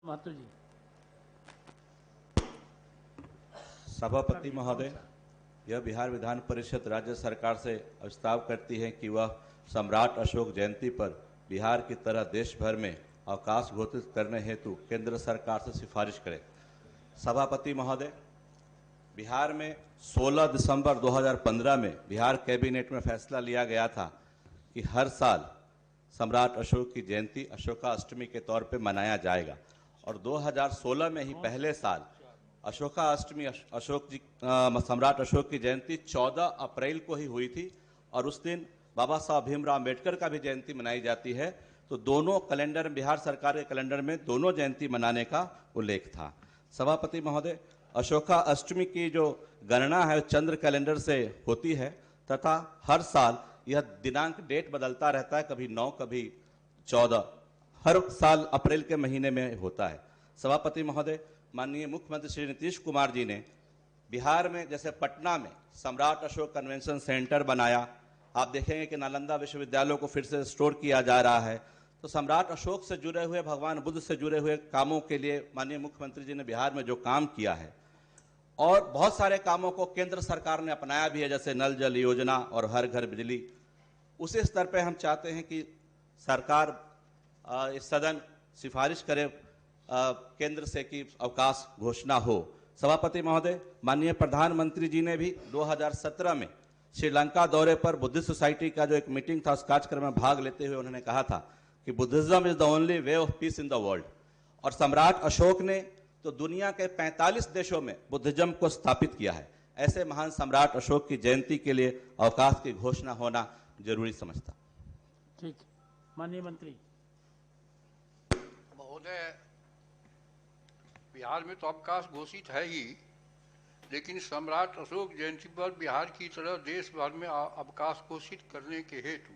महतो जी। सभापति महोदय, यह बिहार विधान परिषद राज्य सरकार से प्रस्ताव करती है कि वह सम्राट अशोक जयंती पर बिहार की तरह देश भर में अवकाश घोषित करने हेतु केंद्र सरकार से सिफारिश करे। सभापति महोदय, बिहार में 16 दिसंबर 2015 में बिहार कैबिनेट में फैसला लिया गया था कि हर साल सम्राट अशोक की जयंती अशोका अष्टमी के तौर पर मनाया जाएगा और 2016 में ही पहले साल अशोका अष्टमी सम्राट अशोक की जयंती 14 अप्रैल को ही हुई थी और उस दिन बाबा साहब भीमराव अम्बेडकर का भी जयंती मनाई जाती है। तो दोनों कैलेंडर, बिहार सरकार के कैलेंडर में दोनों जयंती मनाने का उल्लेख था। सभापति महोदय, अशोका अष्टमी की जो गणना है चंद्र कैलेंडर से होती है तथा हर साल यह दिनांक डेट बदलता रहता है, कभी 9 कभी 14, हर साल अप्रैल के महीने में होता है। सभापति महोदय, माननीय मुख्यमंत्री श्री नीतीश कुमार जी ने बिहार में जैसे पटना में सम्राट अशोक कन्वेंशन सेंटर बनाया, आप देखेंगे कि नालंदा विश्वविद्यालय को फिर से रिस्टोर किया जा रहा है। तो सम्राट अशोक से जुड़े हुए, भगवान बुद्ध से जुड़े हुए कामों के लिए माननीय मुख्यमंत्री जी ने बिहार में जो काम किया है और बहुत सारे कामों को केंद्र सरकार ने अपनाया भी है, जैसे नल जल योजना और हर घर बिजली। उसी स्तर पर हम चाहते हैं कि सरकार इस सदन सिफारिश करे केंद्र से कि अवकाश घोषणा हो। सभापति महोदय, माननीय प्रधानमंत्री जी ने भी 2017 में श्रीलंका दौरे पर बुद्धिस्ट सोसाइटी का जो एक मीटिंग था उस कार्यक्रम में भाग लेते हुए उन्होंने कहा था कि Buddhism is the only way of peace in the world. और सम्राट अशोक ने तो दुनिया के 45 देशों में बुद्धिज्म को स्थापित किया है। ऐसे महान सम्राट अशोक की जयंती के लिए अवकाश की घोषणा होना जरूरी समझता। ठीक, माननीय मंत्री महोदय, बिहार में तो अवकाश घोषित है ही, लेकिन सम्राट अशोक जयंती पर बिहार की तरह देश भर में अवकाश घोषित करने के हेतु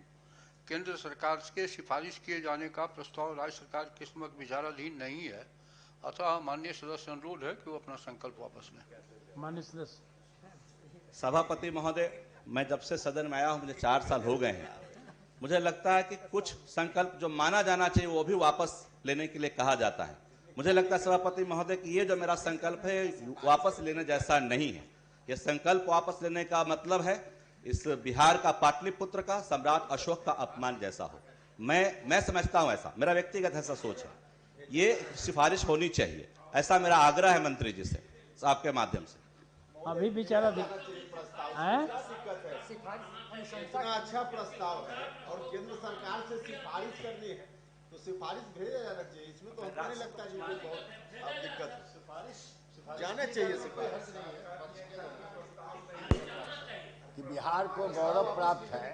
केंद्र सरकार के सिफारिश किए जाने का प्रस्ताव राज्य सरकार के समक्ष विचाराधीन नहीं है। अतः माननीय सदस्य अनुरोध है कि वो अपना संकल्प वापस लें। माननीय सदस्य। सभापति महोदय, मैं जब से सदन में आया हूं मुझे 4 साल हो गए हैं। मुझे लगता है कि कुछ संकल्प जो माना जाना चाहिए वो भी वापस लेने के लिए कहा जाता है। मुझे लगता है सभापति महोदय कि ये जो मेरा संकल्प है वापस लेने जैसा नहीं है। यह संकल्प वापस लेने का मतलब है इस बिहार का पाटलिपुत्र का सम्राट अशोक का अपमान जैसा हो। मैं समझता हूं, ऐसा मेरा व्यक्तिगत ऐसा सोच है। ये सिफारिश होनी चाहिए, ऐसा मेरा आग्रह है मंत्री जी से आपके माध्यम से। अभी विचारा इतना अच्छा प्रस्ताव है और केंद्र सरकार से सिफारिश करनी है तो सिफारिश भेजा जाना चाहिए। इसमें तो हमको नहीं लगता जी कोई बहुत दिक्कत है। सिफारिश जाना चाहिए। सिफारिश कि बिहार को गौरव प्राप्त है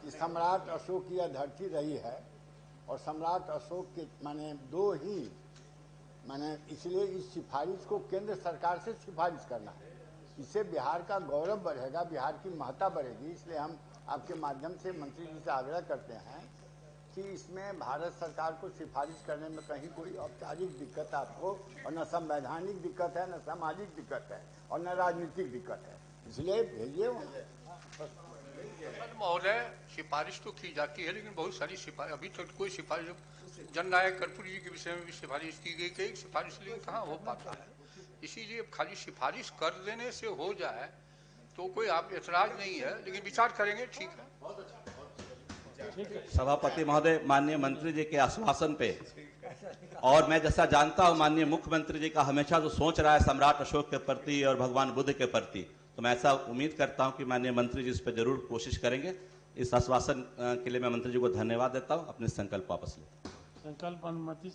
कि सम्राट अशोक की यह धरती रही है और सम्राट अशोक के माने इसलिए इस सिफारिश को केंद्र सरकार से सिफारिश करना है। इससे बिहार का गौरव बढ़ेगा, बिहार की महत्ता बढ़ेगी। इसलिए हम आपके माध्यम से मंत्री जी से आग्रह करते हैं कि इसमें भारत सरकार को सिफारिश करने में कहीं कोई औपचारिक दिक्कत आपको और न संवैधानिक दिक्कत है, न सामाजिक दिक्कत है और न राजनीतिक दिक्कत है, इसलिए भेजिए। महोदय, सिफारिश तो की जाती है, लेकिन बहुत सारी सिफारिश अभी तक कोई सिफारिश जननायक कर्पूरी जी के विषय में भी सिफारिश की गई, कई सिफारिश लेकिन कहाँ हो पाता है। इसीलिए खाली सिफारिश कर देने से हो जाए तो कोई आप ऐतराज नहीं है, लेकिन विचार करेंगे। ठीक है। सभापति महोदय, माननीय मंत्री जी के आश्वासन पे और मैं जैसा जानता हूं माननीय मुख्यमंत्री जी का हमेशा जो सोच रहा है सम्राट अशोक के प्रति और भगवान बुद्ध के प्रति, तो मैं ऐसा उम्मीद करता हूं कि माननीय मंत्री जी इस पर जरूर कोशिश करेंगे। इस आश्वासन के लिए मैं मंत्री जी को धन्यवाद देता हूं। अपने संकल्प वापस लेता हूं। संकल्प अनुमति